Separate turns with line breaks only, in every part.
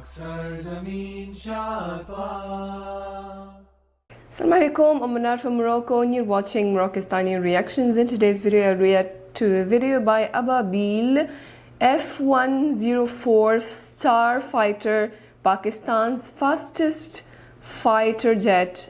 Assalamu alaikum, I'm Manar from Morocco and you're watching Moroccastani Reactions. In today's video, I react to a video by Ababil, F-104 Starfighter, Pakistan's fastest fighter jet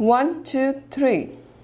1 2 3.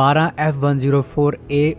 12 F-104A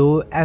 2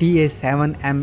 TA-7M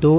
2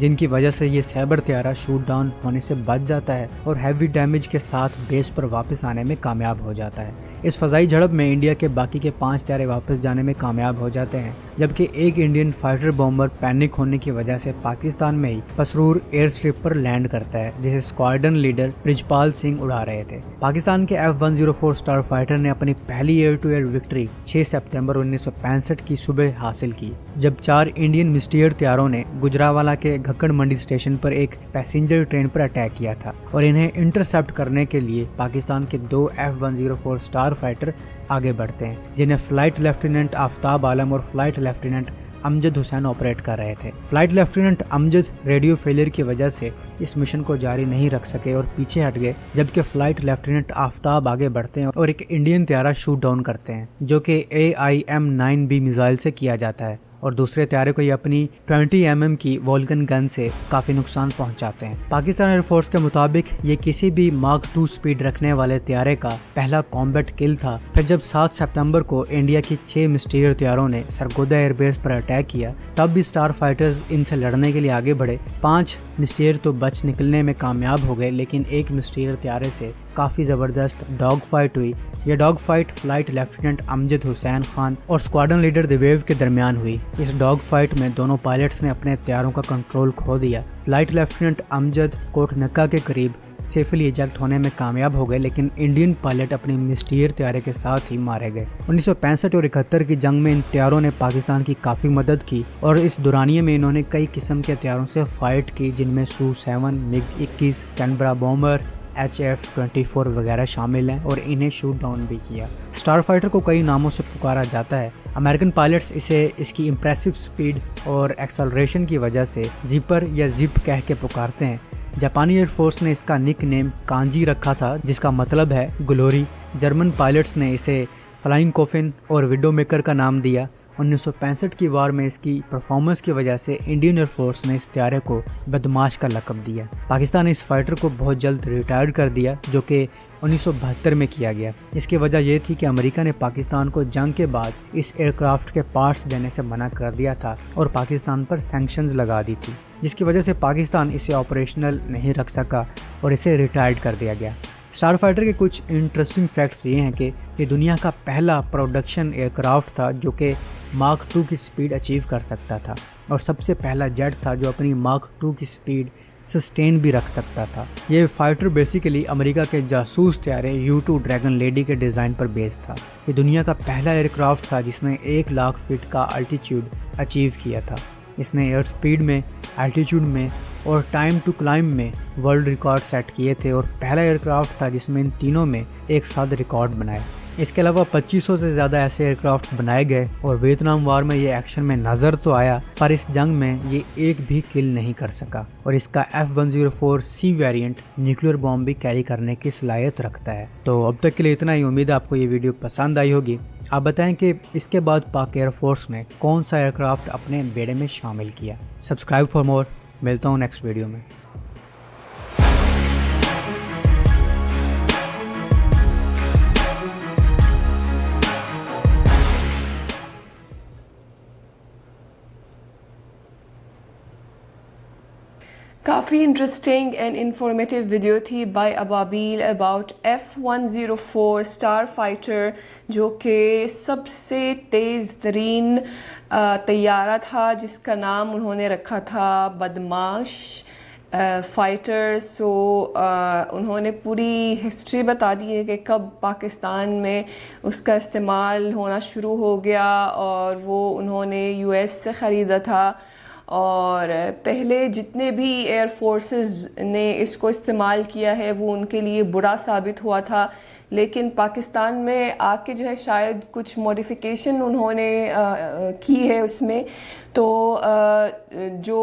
جن کی وجہ سے یہ سیبر طیارہ shoot down ہونے سے بچ جاتا ہے اور ہیوی ڈیمیج کے ساتھ بیس پر واپس آنے میں کامیاب ہو جاتا ہے۔ اس فضائی جھڑپ میں انڈیا کے باقی کے 5 طیارے واپس جانے میں کامیاب ہو جاتے ہیں، جبکہ ایک انڈین فائٹر بومبر پینک ہونے کی وجہ سے پاکستان میں ہی پسرور ایئر اسٹرپ پر لینڈ کرتا ہے، جسے اسکواڈرن لیڈر برجپال سنگھ اڑا رہے تھے۔ پاکستان کے F-104 اسٹار فائٹر نے اپنی پہلی ایئر ٹو ایئر وکٹری 6 سپتمبر 1965 کی صبح حاصل کی، جب 4 انڈین مسٹیئر طیاروں نے گجراوالا کے گھکڑ منڈی اسٹیشن پر ایک پیسنجر ٹرین پر اٹیک کیا تھا اور انہیں انٹرسپٹ کرنے کے لیے پاکستان کے 2 F-104 اسٹار فائٹر آگے بڑھتے ہیں، جنہیں فلائٹ لیفٹیننٹ آفتاب عالم اور فلائٹ لیفٹیننٹ امجد حسین آپریٹ کر رہے تھے۔ فلائٹ لیفٹیننٹ امجد ریڈیو فیلئر کی وجہ سے اس مشن کو جاری نہیں رکھ سکے اور پیچھے ہٹ گئے، جبکہ فلائٹ لیفٹیننٹ آفتاب آگے بڑھتے ہیں اور ایک انڈین طیارہ شوٹ ڈاؤن کرتے ہیں، جو کہ AIM-9B میزائل سے کیا جاتا ہے، اور دوسرے طیارے کو یہ اپنی 20 mm کی وولکن گن سے کافی نقصان پہنچاتے ہیں۔ پاکستان ایئر فورس کے مطابق یہ کسی بھی ماک 2 سپیڈ رکھنے والے طیارے کا پہلا کامبیٹ کل تھا۔ پھر جب 7 سپتمبر کو انڈیا کی 6 مسٹیریئر طیاروں نے سرگودا ایئر بیس پر اٹیک کیا، تب بھی اسٹار فائٹرز ان سے لڑنے کے لیے آگے بڑھے۔ 5 مسٹیریئر تو بچ نکلنے میں کامیاب ہو گئے، لیکن ایک مسٹیریئر طیارے سے کافی زبردست ڈاگ فائٹ ہوئی۔ یہ ڈاگ فائٹ فلائٹ لیفٹیننٹ امجد حسین خان اور اسکواڈرن لیڈر دیویو کے درمیان ہوئی۔ اس ڈاگ فائٹ میں دونوں پائلٹس نے اپنے طیاروں کا کنٹرول کھو دیا۔ فلائٹ لیفٹیننٹ امجد کوٹ نکا کے قریب سیفلی ایجیکٹ ہونے میں کامیاب ہو گئے، لیکن انڈین پائلٹ اپنی مسٹیئر طیارے کے ساتھ ہی مارے گئے۔ 1965 اور 71 کی جنگ میں ان طیاروں نے پاکستان کی کافی مدد کی، اور اس دورانیے میں انہوں نے کئی قسم کے طیاروں سے فائٹ کی، جن میں سو-7، MiG-21، کینبرا بومبر، HF-24 وغیرہ شامل ہیں، اور انہیں شوٹ ڈاؤن بھی کیا۔ اسٹار فائٹر کو کئی ناموں سے پکارا جاتا ہے۔ امریکن پائلٹس اسے اس کی امپریسو سپیڈ اور ایکسلریشن کی وجہ سے زیپر یا زپ کہہ کے پکارتے ہیں۔ جاپانی ایئر فورس نے اس کا نک نیم کانجی رکھا تھا، جس کا مطلب ہے گلوری۔ جرمن پائلٹس نے اسے فلائنگ کوفن اور وڈو میکر کا نام دیا۔ 1965 کی وار میں اس کی پرفارمنس کی وجہ سے انڈین ایئر فورس نے اس طیارے کو بدماش کا لقب دیا۔ پاکستان نے اس فائٹر کو بہت جلد ریٹائر کر دیا، جو کہ 1972 میں کیا گیا۔ اس کی وجہ یہ تھی کہ امریکہ نے پاکستان کو جنگ کے بعد اس ایئر کرافٹ کے پارٹس دینے سے منع کر دیا تھا اور پاکستان پر سینکشنز لگا دی تھی، جس کی وجہ سے پاکستان اسے آپریشنل نہیں رکھ سکا اور اسے ریٹائرڈ کر دیا گیا۔ اسٹار فائٹر کے کچھ انٹرسٹنگ فیکٹس یہ ہیں کہ یہ دنیا کا پہلا پروڈکشن ایئر کرافٹ تھا جو کہ ماک 2 کی سپیڈ اچیو کر سکتا تھا، اور سب سے پہلا جیٹ تھا جو اپنی ماک 2 کی سپیڈ سسٹین بھی رکھ سکتا تھا۔ یہ فائٹر بیسیکلی امریکہ کے جاسوس طیارے U-2 ڈریگن لیڈی کے ڈیزائن پر بیس تھا۔ یہ دنیا کا پہلا ایئر کرافٹ تھا جس نے 1,00,000 فٹ کا الٹیچیوڈ اچیو کیا تھا۔ اس نے ایئر سپیڈ میں، الٹیچیوڈ میں اور ٹائم ٹو کلائم میں ورلڈ ریکارڈ سیٹ کیے تھے، اور پہلا ایئر کرافٹ تھا جس میں ان تینوں میں ایک ساتھ ریکارڈ بنائے۔ اس کے علاوہ 2500 سے زیادہ ایسے ایئر کرافٹ بنائے گئے، اور ویتنام وار میں یہ ایکشن میں نظر تو آیا، پر اس جنگ میں یہ ایک بھی کل نہیں کر سکا، اور اس کا F-104C ویریئنٹ نیوکلیر بام بھی کیری کرنے کی صلاحیت رکھتا ہے۔ تو اب تک کے لیے اتنا ہی، امید ہے آپ کو یہ ویڈیو پسند آئی ہوگی۔ آپ بتائیں کہ اس کے بعد پاک ایئر فورس نے کون سا ایئر کرافٹ اپنے بیڑے میں شامل کیا۔ سبسکرائب فار مور، ملتا ہوں نیکسٹ ویڈیو میں۔
کافی انٹرسٹنگ اینڈ انفارمیٹیو ویڈیو تھی by Ababeel about F-104 star fighter, جو کہ سب سے تیز ترین طیارہ تھا، جس کا نام انہوں نے رکھا تھا بدماش فائٹر۔ سو انہوں نے پوری ہسٹری بتا دی ہے کہ کب پاکستان میں اس کا استعمال ہونا شروع ہو گیا، اور وہ انہوں نے US سے خریدا تھا، اور پہلے جتنے بھی ایئر فورسز نے اس کو استعمال کیا ہے وہ ان کے لیے برا ثابت ہوا تھا، لیکن پاکستان میں آ کے جو ہے شاید کچھ موڈیفیکیشن انہوں نے کی ہے اس میں، تو جو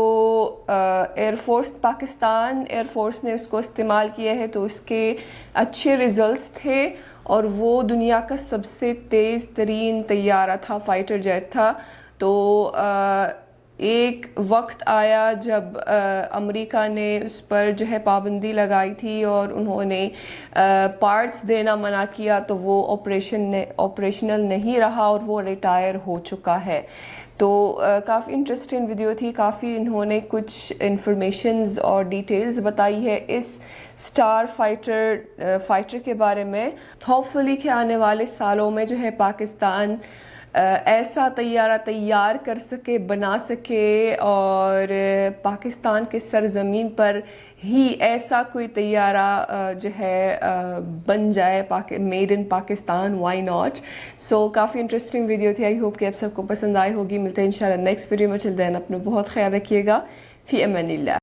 air force Pakistan air force نے اس کو استعمال کیا ہے تو اس کے اچھے ریزلٹس تھے، اور وہ دنیا کا سب سے تیز ترین طیارہ تھا، فائٹر جیٹ تھا۔ تو ایک وقت آیا جب امریکہ نے اس پر جو ہے پابندی لگائی تھی اور انہوں نے پارٹس دینا منع کیا تو وہ آپریشنل نہیں رہا اور وہ ریٹائر ہو چکا ہے. تو کافی انٹرسٹنگ ویڈیو تھی, کافی انہوں نے کچھ انفارمیشنز اور ڈیٹیلز بتائی ہے اس اسٹار فائٹر کے بارے میں. ہوپ فلی کہ آنے والے سالوں میں جو ہے پاکستان ایسا طیارہ تیار کر سکے, بنا سکے اور پاکستان کے سرزمین پر ہی ایسا کوئی طیارہ جو ہے بن جائے, made in Pakistan, why not. So کافی انٹرسٹنگ ویڈیو تھی, آئی ہوپ کہ آپ سب کو پسند آئی ہوگی. ملتے ہیں انشاءاللہ نیکسٹ ویڈیو میں. چل دین اپنا بہت خیال رکھیے گا. فی امان اللہ.